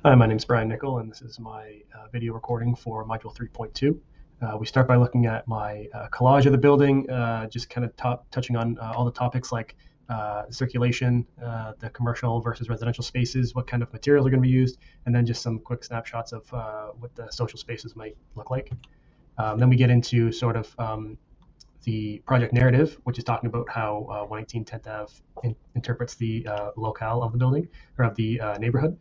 Hi, my name is Brian Nicol, and this is my video recording for Module 3.2. We start by looking at my collage of the building, just kind of touching on all the topics like circulation, the commercial versus residential spaces, what kind of materials are going to be used, and then just some quick snapshots of what the social spaces might look like. Then we get into sort of the project narrative, which is talking about how 118 10th Ave interprets the locale of the building or of the neighborhood.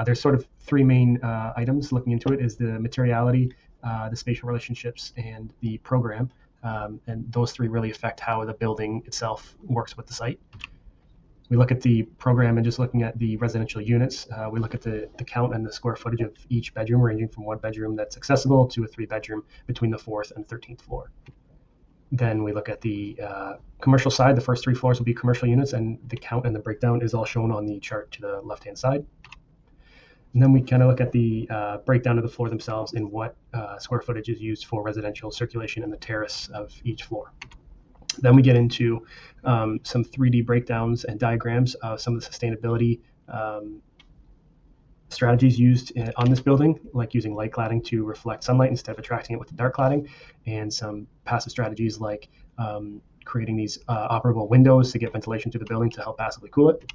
There's sort of three main items looking into it: is the materiality, the spatial relationships, and the program. And those three really affect how the building itself works with the site. We look at the program and just looking at the residential units. We look at the count and the square footage of each bedroom, ranging from one bedroom that's accessible to a three bedroom between the 4th and 13th floor. Then we look at the commercial side. The first three floors will be commercial units, and the count and the breakdown is all shown on the chart to the left-hand side. And then we kind of look at the breakdown of the floor themselves and what square footage is used for residential circulation in the terrace of each floor. Then we get into some 3D breakdowns and diagrams of some of the sustainability strategies used on this building, like using light cladding to reflect sunlight instead of attracting it with the dark cladding, and some passive strategies like creating these operable windows to get ventilation to the building to help passively cool it.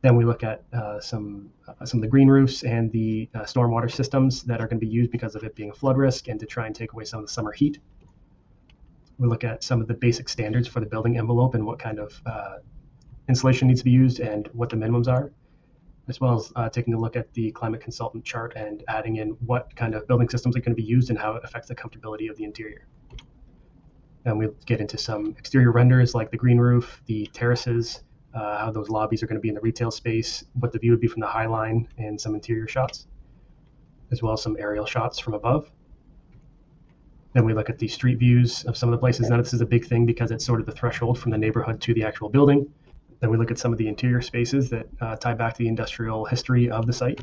Then we look at some of the green roofs and the stormwater systems that are going to be used because of it being a flood risk and to try and take away some of the summer heat. We look at some of the basic standards for the building envelope and what kind of insulation needs to be used and what the minimums are, as well as taking a look at the climate consultant chart and adding in what kind of building systems are going to be used and how it affects the comfortability of the interior. And we get into some exterior renders like the green roof, the terraces, how those lobbies are going to be in the retail space, what the view would be from the High Line, and some interior shots, as well as some aerial shots from above. Then we look at the street views of some of the places. Now this is a big thing because it's sort of the threshold from the neighborhood to the actual building. Then we look at some of the interior spaces that tie back to the industrial history of the site.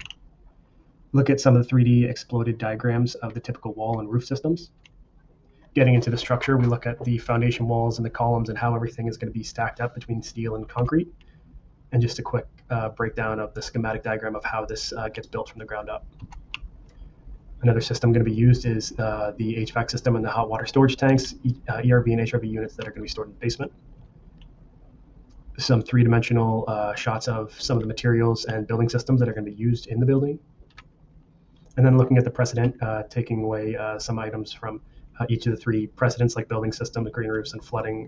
Look at some of the 3D exploded diagrams of the typical wall and roof systems. Getting into the structure, we look at the foundation walls and the columns and how everything is going to be stacked up between steel and concrete. And just a quick breakdown of the schematic diagram of how this gets built from the ground up. Another system going to be used is the HVAC system and the hot water storage tanks, ERV and HRV units that are going to be stored in the basement. Some three-dimensional shots of some of the materials and building systems that are going to be used in the building. And then looking at the precedent, taking away some items from each of the three precedents, like building systems, green roofs, and flooding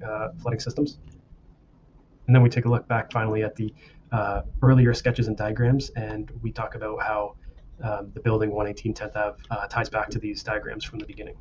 systems. And then we take a look back finally at the earlier sketches and diagrams, and we talk about how the building 118 10th Ave ties back to these diagrams from the beginning.